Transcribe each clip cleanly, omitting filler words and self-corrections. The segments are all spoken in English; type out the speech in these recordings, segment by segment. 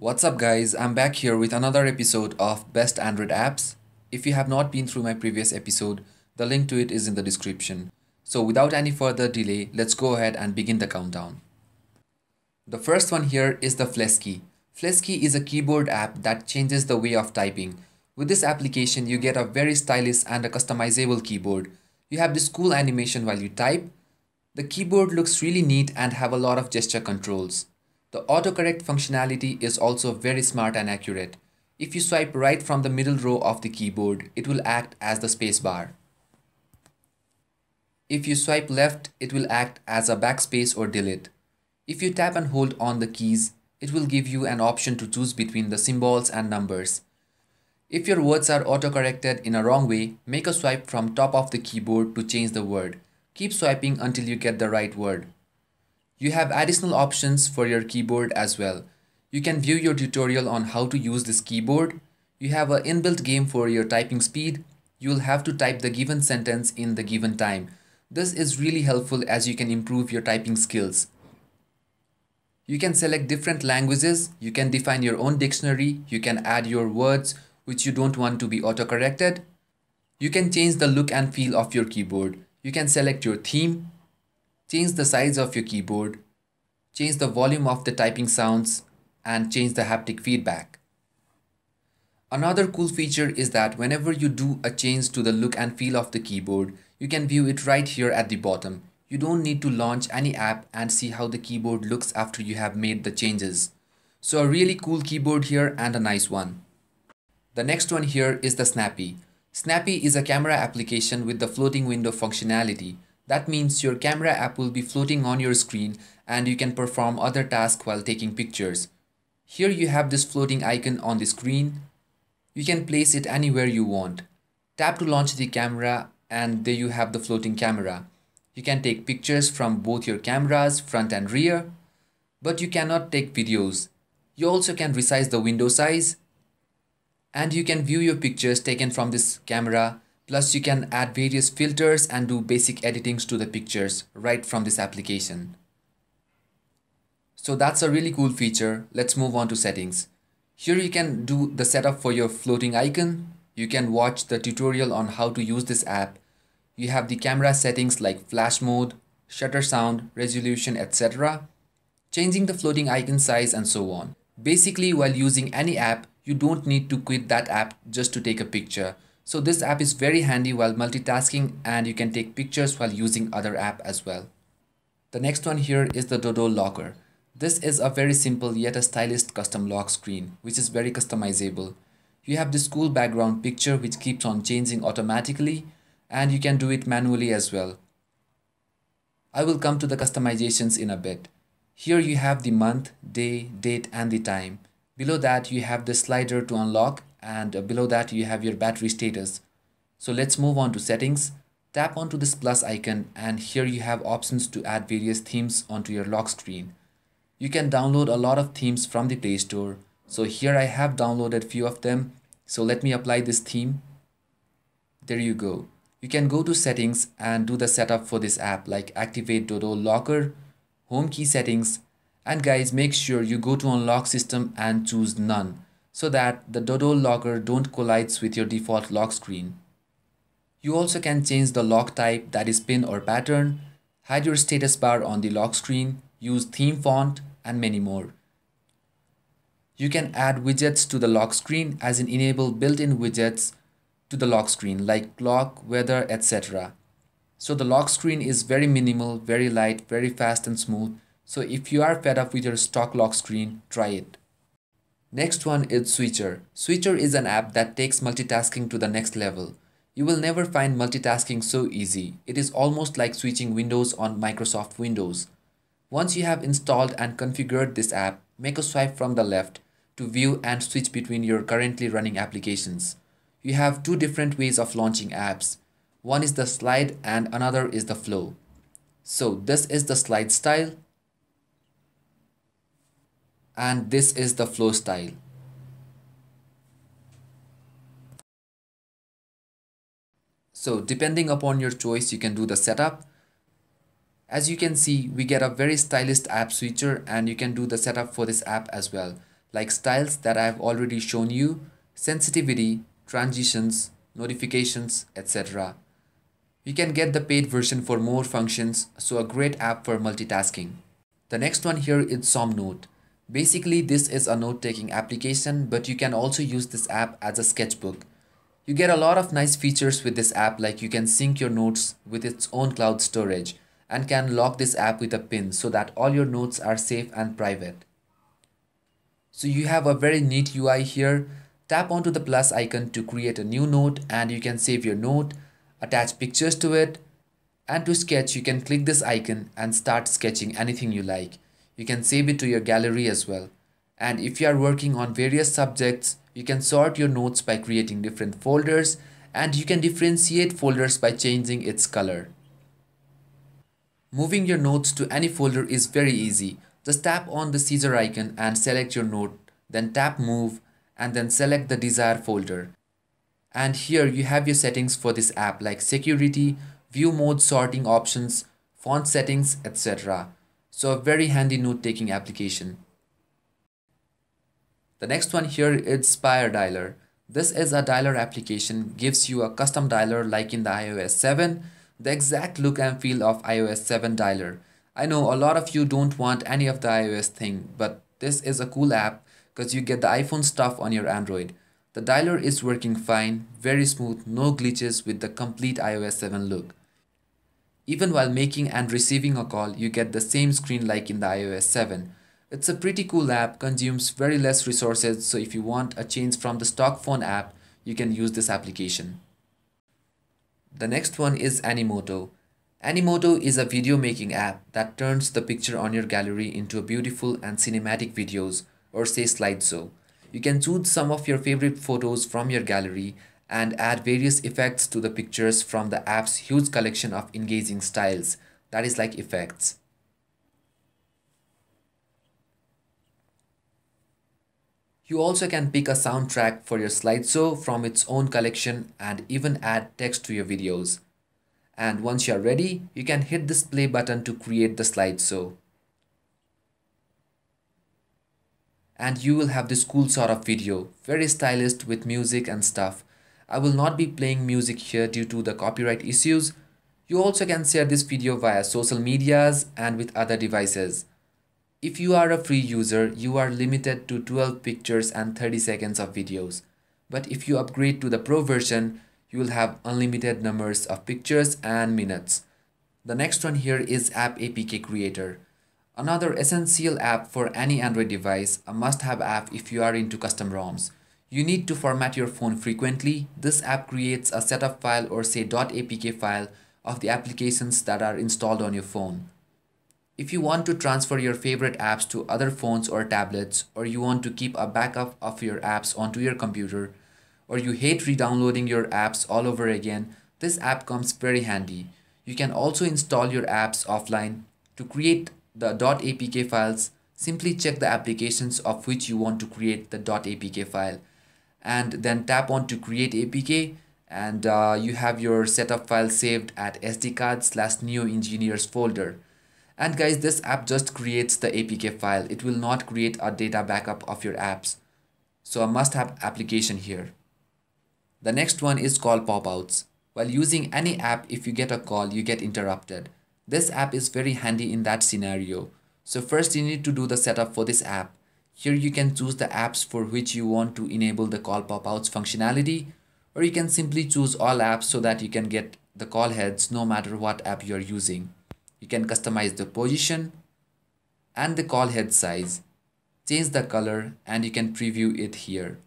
What's up guys, I'm back here with another episode of Best Android Apps. If you have not been through my previous episode, the link to it is in the description. So without any further delay, let's go ahead and begin the countdown. The first one here is the Flesky. Flesky is a keyboard app that changes the way of typing. With this application, you get a very stylish and a customizable keyboard. You have this cool animation while you type. The keyboard looks really neat and have a lot of gesture controls. The autocorrect functionality is also very smart and accurate. If you swipe right from the middle row of the keyboard, it will act as the spacebar. If you swipe left, it will act as a backspace or delete. If you tap and hold on the keys, it will give you an option to choose between the symbols and numbers. If your words are autocorrected in a wrong way, make a swipe from top of the keyboard to change the word. Keep swiping until you get the right word. You have additional options for your keyboard as well. You can view your tutorial on how to use this keyboard. You have an inbuilt game for your typing speed. You will have to type the given sentence in the given time. This is really helpful as you can improve your typing skills. You can select different languages. You can define your own dictionary. You can add your words which you don't want to be autocorrected. You can change the look and feel of your keyboard. You can select your theme. Change the size of your keyboard, change the volume of the typing sounds, and change the haptic feedback. Another cool feature is that whenever you do a change to the look and feel of the keyboard, you can view it right here at the bottom. You don't need to launch any app and see how the keyboard looks after you have made the changes. So a really cool keyboard here and a nice one. The next one here is the Snappy. Snappy is a camera application with the floating window functionality. That means your camera app will be floating on your screen and you can perform other tasks while taking pictures. Here you have this floating icon on the screen. You can place it anywhere you want. Tap to launch the camera and there you have the floating camera. You can take pictures from both your cameras, front and rear, but you cannot take videos. You also can resize the window size and you can view your pictures taken from this camera. Plus you can add various filters and do basic editings to the pictures right from this application. So that's a really cool feature. Let's move on to settings. Here you can do the setup for your floating icon. You can watch the tutorial on how to use this app. You have the camera settings like flash mode, shutter sound, resolution, etc. Changing the floating icon size and so on. Basically, while using any app, you don't need to quit that app just to take a picture. So this app is very handy while multitasking and you can take pictures while using other app as well. The next one here is the Dodol Locker. This is a very simple yet a stylish custom lock screen which is very customizable. You have this cool background picture which keeps on changing automatically and you can do it manually as well. I will come to the customizations in a bit. Here you have the month, day, date and the time. Below that you have the slider to unlock and below that you have your battery status. So let's move on to settings. Tap onto this plus icon and here you have options to add various themes onto your lock screen. You can download a lot of themes from the Play Store. So here I have downloaded few of them. So let me apply this theme. There you go. You can go to settings and do the setup for this app like activate Dodol Locker, home key settings, and guys make sure you go to unlock system and choose none, so that the Dodol Locker don't collide with your default lock screen. You also can change the lock type, that is pin or pattern, hide your status bar on the lock screen, use theme font and many more. You can add widgets to the lock screen as in enable built-in widgets to the lock screen like clock, weather, etc. So the lock screen is very minimal, very light, very fast and smooth. So if you are fed up with your stock lock screen, try it. Next one is Switchr. Switchr is an app that takes multitasking to the next level. You will never find multitasking so easy. It is almost like switching windows on Microsoft Windows. Once you have installed and configured this app, make a swipe from the left to view and switch between your currently running applications. You have two different ways of launching apps. One is the slide and another is the flow. So this is the slide style. And this is the flow style. So depending upon your choice, you can do the setup. As you can see, we get a very stylish app Switchr and you can do the setup for this app as well. like styles that I have already shown you, sensitivity, transitions, notifications, etc. You can get the paid version for more functions, so a great app for multitasking. The next one here is Somnote. Basically, this is a note-taking application, but you can also use this app as a sketchbook. You get a lot of nice features with this app, like you can sync your notes with its own cloud storage and can lock this app with a pin so that all your notes are safe and private. So you have a very neat UI here. Tap onto the plus icon to create a new note and you can save your note, attach pictures to it, and to sketch you can click this icon and start sketching anything you like. You can save it to your gallery as well. And if you are working on various subjects, you can sort your notes by creating different folders and you can differentiate folders by changing its color. Moving your notes to any folder is very easy. Just tap on the scissor icon and select your note, then tap move and then select the desired folder. And here you have your settings for this app like security, view mode, sorting options, font settings, etc. So a very handy note-taking application. The next one here is Espier Dialer. This is a dialer application, gives you a custom dialer like in the iOS 7, the exact look and feel of iOS 7 dialer. I know a lot of you don't want any of the iOS thing, but this is a cool app because you get the iPhone stuff on your Android. The dialer is working fine, very smooth, no glitches with the complete iOS 7 look. Even while making and receiving a call, you get the same screen like in the iOS 7. It's a pretty cool app, consumes very less resources, so if you want a change from the stock phone app, you can use this application. The next one is Animoto. Animoto is a video making app that turns the picture on your gallery into a beautiful and cinematic videos, or say slideshow. You can choose some of your favorite photos from your gallery and add various effects to the pictures from the app's huge collection of engaging styles, that is like effects. You also can pick a soundtrack for your slideshow from its own collection and even add text to your videos. And once you are ready, you can hit this play button to create the slideshow. And you will have this cool sort of video, very stylish with music and stuff. I will not be playing music here due to the copyright issues. You also can share this video via social medias and with other devices. If you are a free user, you are limited to 12 pictures and 30 seconds of videos. But if you upgrade to the Pro version, you will have unlimited numbers of pictures and minutes. The next one here is App APK Creator. Another essential app for any Android device, a must-have app if you are into custom ROMs. You need to format your phone frequently. This app creates a setup file or say .apk file of the applications that are installed on your phone. If you want to transfer your favorite apps to other phones or tablets, or you want to keep a backup of your apps onto your computer, or you hate re-downloading your apps all over again, this app comes very handy. You can also install your apps offline. To create the .apk files, simply check the applications of which you want to create the .apk file and then tap on to create APK and you have your setup file saved at SD card/neoengineers folder. And guys, this app just creates the APK file. It will not create a data backup of your apps. So a must-have application here. The next one is call pop-outs. While using any app, if you get a call, you get interrupted. This app is very handy in that scenario. So first you need to do the setup for this app. Here you can choose the apps for which you want to enable the call pop-outs functionality, or you can simply choose all apps so that you can get the call heads no matter what app you are using. You can customize the position and the call head size, change the color, and you can preview it here.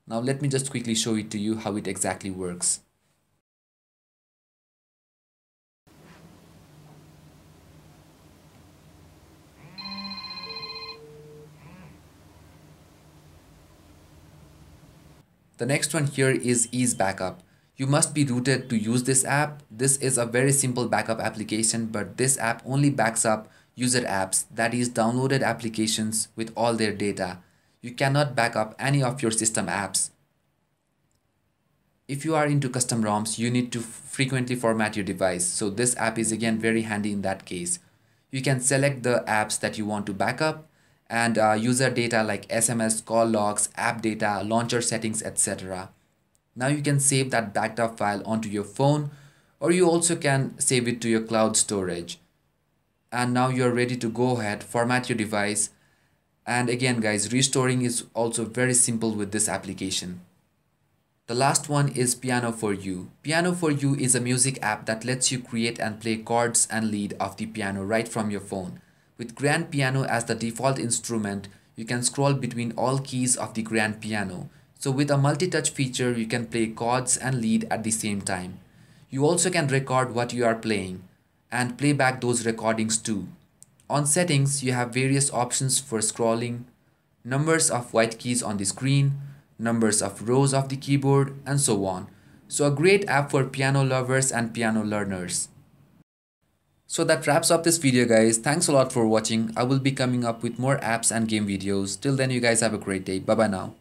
Now let me just quickly show it to you how it exactly works. The next one here is Ease Backup. You must be rooted to use this app. This is a very simple backup application, but this app only backs up user apps, that is downloaded applications with all their data. You cannot back up any of your system apps. If you are into custom ROMs, you need to frequently format your device. So this app is again very handy in that case. You can select the apps that you want to back up and user data like SMS, call logs, app data, launcher settings, etc. Now you can save that backed up file onto your phone, or you also can save it to your cloud storage. And now you're ready to go ahead, format your device. And again guys, restoring is also very simple with this application. The last one is Piano for You. Piano for You is a music app that lets you create and play chords and lead of the piano right from your phone. With grand piano as the default instrument, you can scroll between all keys of the grand piano. So with a multi-touch feature, you can play chords and lead at the same time. You also can record what you are playing and play back those recordings too. On settings, you have various options for scrolling, numbers of white keys on the screen, numbers of rows of the keyboard, and so on. So a great app for piano lovers and piano learners. So that wraps up this video guys. Thanks a lot for watching. I will be coming up with more apps and game videos. Till then you guys have a great day. Bye bye now.